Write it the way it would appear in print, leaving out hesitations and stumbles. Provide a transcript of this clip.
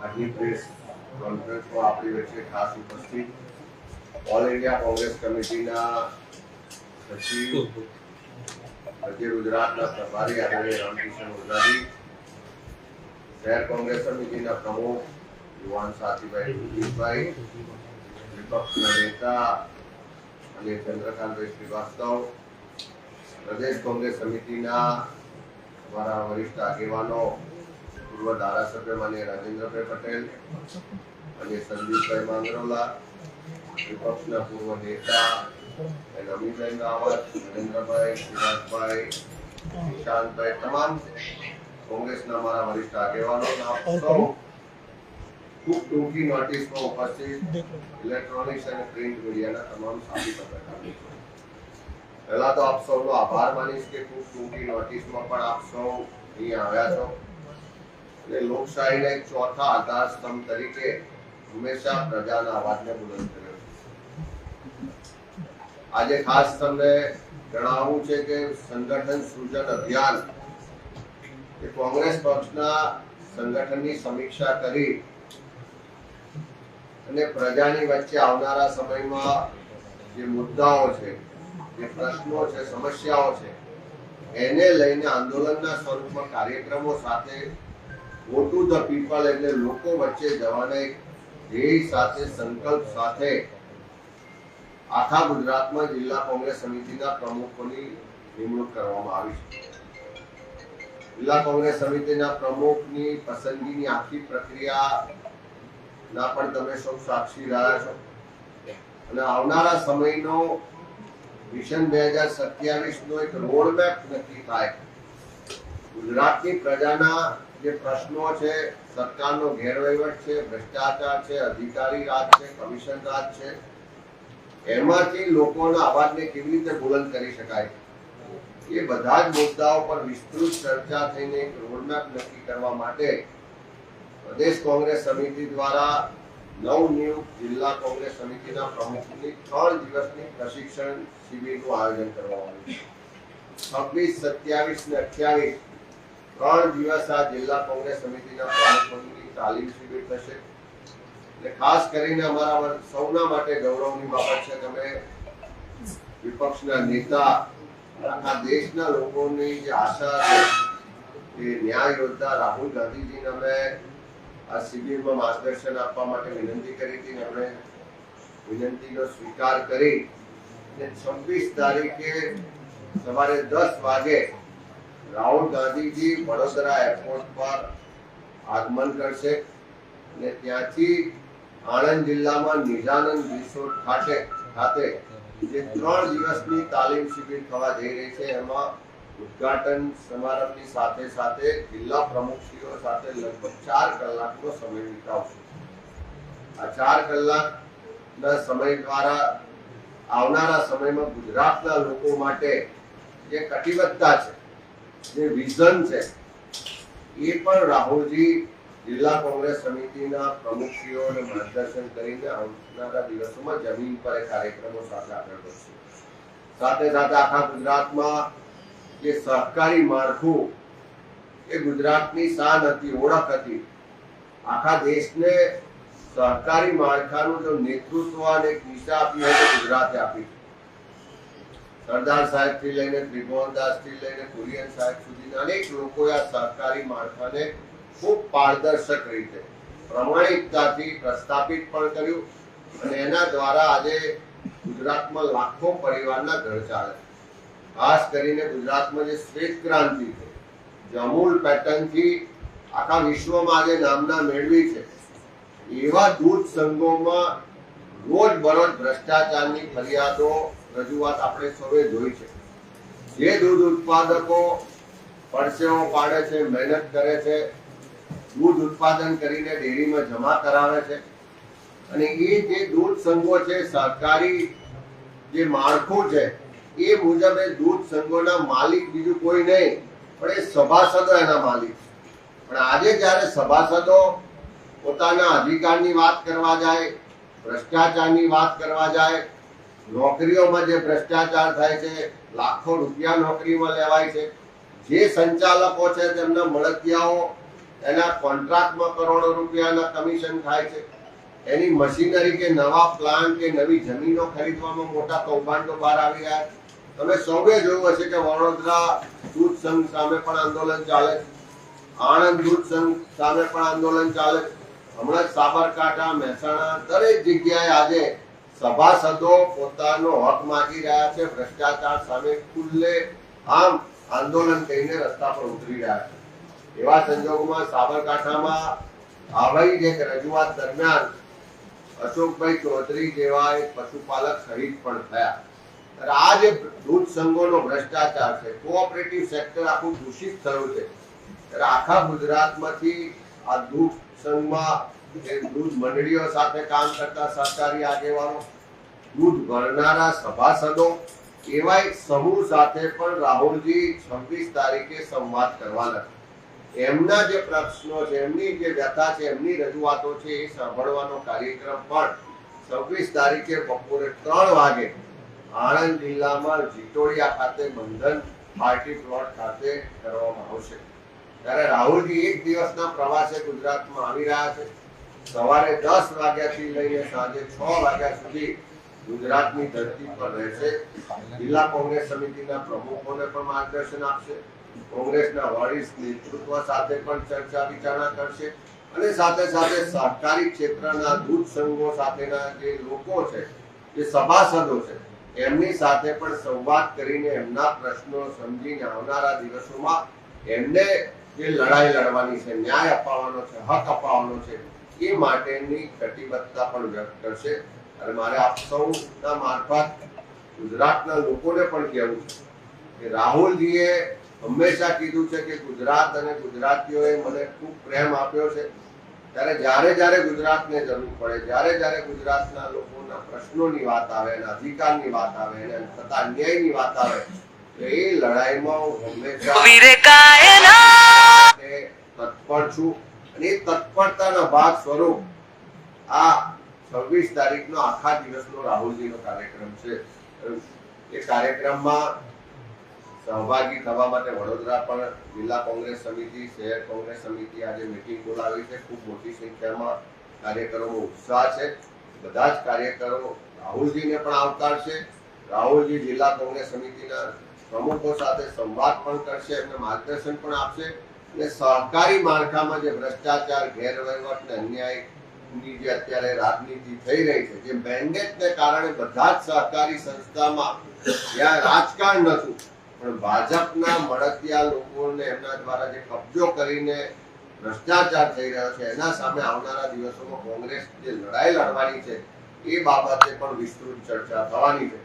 આજની પ્રેસ કોન્ફરન્સમાં આપણી વચ્ચે ખાસ ઉપસ્થિત ઓલ ઇન્ડિયા કોંગ્રેસ કમિટીના સચિવ, મધ્ય ગુજરાતના પ્રભારી આદરણીય રામકિશન ઓઝાજી, શહેર કોંગ્રેસ સમિતિના પ્રમુખ યુવાન સાથીભાઈ સુજીતભાઈ, વિપક્ષના નેતા અને ચંદ્રકાંતભાઈ શ્રીવાસ્તવ, પ્રદેશ કોંગ્રેસ સમિતિના અમારા વરિષ્ઠ આગેવાનો, પૂર્વ ધારાસભ્ય માનીય રાજેન્દ્રભાઈ પટેલ અને સંદીપભાઈ માંગરોલા, વિપક્ષના પૂર્વ નેતા નમીબેન રાવત, નરેન્દ્રભાઈ, શિવાજભાઈ, નિશાંતભાઈ, તમામ કોંગ્રેસના અમારા વરિષ્ઠ આગેવાનો સૌ ખૂબ ટૂંકી નોટિસમાં ઉપસ્થિત ઇલેક્ટ્રોનિક્સ અને પ્રિન્ટ મીડિયાના તમામ સાથી પત્રકારો, પહેલા તો આપ સૌનો આભાર માનીશ કે ખૂબ ટૂંકી નોટિસમાં પણ આપ સૌ અહીં આવ્યા છો અને લોકશાહીના એક ચોથા આધાર સ્તંભ તરીકે હંમેશા પ્રજાના અવાજને બુલંદ કર્યો છે. આજે ખાસ તમને જણાવવું છે કે સંગઠન સૃજન અભિયાન એ કોંગ્રેસ પક્ષના સંગઠનની સમીક્ષા કરી અને પ્રજાની વચ્ચે આવનારા સમયમાં જે મુદ્દાઓ છે, જે પ્રશ્નો છે, સમસ્યાઓ છે, એને લઈને આંદોલનના સ્વરૂપમાં કાર્યક્રમો સાથે ગો ટુ ધ પીપલ એટલે લોકો વચ્ચે જવાના એક ધ્યેય સાથે, સંકલ્પ સાથે આખા ગુજરાતમાં જિલ્લા કોંગ્રેસ સમિતિના પ્રમુખોની નિમણૂક કરવામાં આવી છે. જિલ્લા કોંગ્રેસ સમિતિના પ્રમુખની પસંદગીની આખી પ્રક્રિયાના પણ તમે સૌ સાક્ષી રહ્યા છો અને આવનારા સમયનો વિઝન 2027 નો એક રોડમેપ નક્કી થાય. ગુજરાતની પ્રજાના જે પ્રશ્નો છે, સરકારનો ગેરવહીવટ છે, ભ્રષ્ટાચાર છે, અધિકારી રાજ છે, કમિશન રાજ છે, એમાંથી લોકોના અવાજને કેવી રીતે બુલંદ કરી શકાય, એ બધા જ મુદ્દાઓ પર વિસ્તૃત ચર્ચા થઈને એક રોડમેપ નક્કી કરવા માટે પ્રદેશ કોંગ્રેસ સમિતિ દ્વારા નવનિયુક્ત જિલ્લા કોંગ્રેસ સમિતિના પ્રમુખની 3 દિવસની પ્રશિક્ષણ શિબિરનું આયોજન કરવામાં આવ્યું. 26, 27 અને 28 3 દિવસ આ જિલ્લા કોંગ્રેસ સમિતિના પ્રમુખોની તાલીમ શિબિર થશે. એટલે ખાસ કરીને અમારા સૌના માટે ગૌરવની બાબત છે કે અમે વિપક્ષના નેતા, આખા દેશના લોકોની જે આશા છે એ ન્યાય યોદ્ધા રાહુલ ગાંધીજીને અમે આ શિબિરમાં માર્ગદર્શન આપવા માટે વિનંતી કરી હતી. એમણે વિનંતીનો સ્વીકાર કરી અને 26 તારીખે સવારે 10 વાગે રાહુલ ગાંધીજી વડોદરા એરપોર્ટ પર આગમન કરશે અને ત્યાંથી આણંદ જિલ્લામાં નિજાનંદ રિસોર્ટ ખાતે જે 3 દિવસની તાલીમ શિબિર થવા જઈ રહી છે, એમાં ઉદ્ઘાટન સમારંભની સાથે સાથે જિલ્લા પ્રમુખશ્રીઓ સાથે લગભગ 4 કલાકનો સમય વિતાવશું. આ 4 કલાકના સમય દ્વારા આવનારા સમયમાં ગુજરાતના લોકો માટે જે કટિબદ્ધતા છે, જે વિઝન છે, એ પણ રાહુલજી જિલ્લા કોંગ્રેસ સમિતિના પ્રમુખશ્રીઓને માર્ગદર્શન કરીને આવનારા દિવસોમાં જમીન પર કાર્યક્રમો સાથે આગળ વધશે. સાથે સાથે આખા ગુજરાતમાં જે સહકારી માળખું એ ગુજરાતની શાન હતી, ઓળખ હતી. આખા દેશને સહકારી માળખાનું જો નેતૃત્વ અને દિશા આપી હોય તો ગુજરાતે આપી. સરદાર સાહેબ થી લઈને ત્રિભુવનદાસ થી લઈને કુરિયન સાહેબ સુધીના અનેક લોકોએ આ સહકારી માળખાને ખૂબ પારદર્શક રીતે, પ્રમાણિકતાથી પ્રસ્થાપિત પણ કર્યું અને એના દ્વારા આજે ગુજરાતમાં લાખો પરિવારના ઘર ચાલે. ખાસ કરીને ગુજરાતમાં જે શ્વેત ક્રાંતિ છે, જે અમૂલ પેટર્નથી આખા વિશ્વમાં આજે નામના મેળવી છે, એવા દૂધ સંઘોમાં રોજબરોજ ભ્રષ્ટાચારની ફરિયાદો, રજૂઆત આપણે સૌએ જોઈ છે. જે દૂધ ઉત્પાદકો પરસેવો પાડે છે, મહેનત કરે છે, દૂધ ઉત્પાદન કરીને ડેરીમાં જમા કરાવે છે અને એ જે દૂધ સંઘો છે, સહકારી જે માળખું છે, એ મુજબ એ દૂધ સંઘોના માલિક બીજું કોઈ નહીં પણ એ સભાસદો એના માલિક. પણ આજે જ્યારે સભાસદો પોતાના અધિકારની વાત કરવા જાય, ભ્રષ્ટાચારની વાત કરવા જાય, નોકરીઓમાં જે ભ્રષ્ટાચાર થાય છે, લાખો રૂપિયા નોકરીમાં લેવાય છે, જે સંચાલકો છે તેમના મળતિયાઓ એના કોન્ટ્રાક્ટમાં કરોડો રૂપિયાના કમિશન થાય છે, એની મશીનરી કે નવા પ્લાન્ટ કે નવી જમીનો ખરીદવામાં મોટા કૌભાંડો બહાર આવી રહ્યા છે. તમે સૌએ જોયું હશે કે વડોદરા દૂધ સંઘ સામે પણ આંદોલન ચાલે છે, આણંદ દૂધ સંઘ સામે પણ આંદોલન ચાલે છે, હમણાં સાબરકાંઠા, મહેસાણા દરેક જગ્યાએ આજે સભાસદો પોતાનો હક માંગી રહ્યા છે. ભ્રષ્ટાચાર સામે ખુલ્લે આમ આંદોલન કરીને રસ્તા પર ઉતરી રહ્યા છે. એવા સંજોગોમાં સાબરકાંઠામાં આવી જ એક રજૂઆત દરમિયાન અશોકભાઈ ચૌધરી જેવા એક પશુપાલક શહીદ પણ થયા. આ જે દૂધ સંઘોનો ભ્રષ્ટાચાર છે, કોઓપરેટિવ સેક્ટર આખું દૂષિત થયું છે. આખા ગુજરાતમાંથી આ દૂધ સંઘમાં દૂધ મંડળીઓ સાથે કામ કરતા સહકારી આગેવાનો, દૂધ ભરનારા સભાસદો, એવા એક સમૂહ સાથે પણ રાહુલજી 26 તારીખે સંવાદ કરવાના. એમના જે પ્રશ્નો છે, એમની જે વ્યથા છે, એમની રજૂઆતો છે, એ સાંભળવાનો કાર્યક્રમ પણ 26 તારીખે બપોરે 3 વાગે આણંદ જિલ્લામાં જીટોડિયા ખાતે બંધન પાર્ટી પ્લોટ ખાતે કરવામાં આવશે. ત્યારે રાહુલજી એક દિવસના પ્રવાસે ગુજરાતમાં આવી રહ્યા છે. સવારે 10 વાગ્યાથી લઈને સાંજે 6 વાગ્યા સુધી ગુજરાતની ધરતી પર રહેશે. જિલ્લા કોંગ્રેસ સમિતિના પ્રમુખોને પણ માર્ગદર્શન આપશે, કોંગ્રેસના વરિષ્ઠ નેતૃત્વ સાથે પણ ચર્ચા વિચારણા કરશે અને સાથે સાથે સહકારી ક્ષેત્રના દૂધ સંઘો સાથેના જે લોકો છે, જે સભાસદો છે, એમની સાથે પણ સંવાદ કરીને એમના પ્રશ્નો સમજીને આવનારા દિવસોમાં એમને જે લડાઈ લડવાની છે, ન્યાય અપાવવાનો છે, હક અપાવવાનો છે, એ માટેની કટિબદ્ધતા પણ વ્યક્ત કરશે. અને મારે આપ સૌના મારફત ગુજરાતના લોકોને પણ કહેવું છે કે રાહુલજીએ હંમેશા કીધું છે કે ગુજરાત અને ગુજરાતીઓએ મને ખૂબ પ્રેમ આપ્યો છે. ત્યારે જ્યારે જ્યારે ગુજરાતને જરૂર પડે, જ્યારે જ્યારે ગુજરાતના લોકોના પ્રશ્નોની વાત આવે, એના અધિકારની વાત આવે, એને થતા અન્યાયની વાત આવે, એ લડાઈમાં હું હંમેશા તત્પર છું. અને એ તત્પરતાના ભાગ સ્વરૂપ આ 26 તારીખનો આખા દિવસનો રાહુલજીનો કાર્યક્રમ છે. એ કાર્યક્રમમાં સહભાગી થવા માટે વડોદરા પણ જિલ્લા કોંગ્રેસ સમિતિ, શહેર કોંગ્રેસ સમિતિ આજે મીટિંગ બોલાવી છે. ખૂબ મોટી સંખ્યામાં કાર્યકરોનો ઉત્સાહ છે. બધા જ કાર્યકરો રાહુલજીને પણ આવકારશે. રાહુલજી જિલ્લા કોંગ્રેસ સમિતિના પ્રમુખો સાથે સંવાદ પણ કરશે, એમને માર્ગદર્શન પણ આપશે અને સહકારી માળખામાં જે ભ્રષ્ટાચાર, ગેરવહીવટ અને અન્યાયની જે અત્યારે રાજનીતિ થઈ રહી છે, જે મેન્ડેટને કારણે બધા જ સહકારી સંસ્થામાં જ્યાં રાજકારણ નથી પણ ભાજપના મળતિયા લોકોને એમના દ્વારા જે કબજો કરીને ભ્રષ્ટાચાર થઈ રહ્યો છે, એના સામે આવનારા દિવસોમાં કોંગ્રેસ જે લડાઈ લડવાની છે, એ બાબતે પણ વિસ્તૃત ચર્ચા થવાની છે.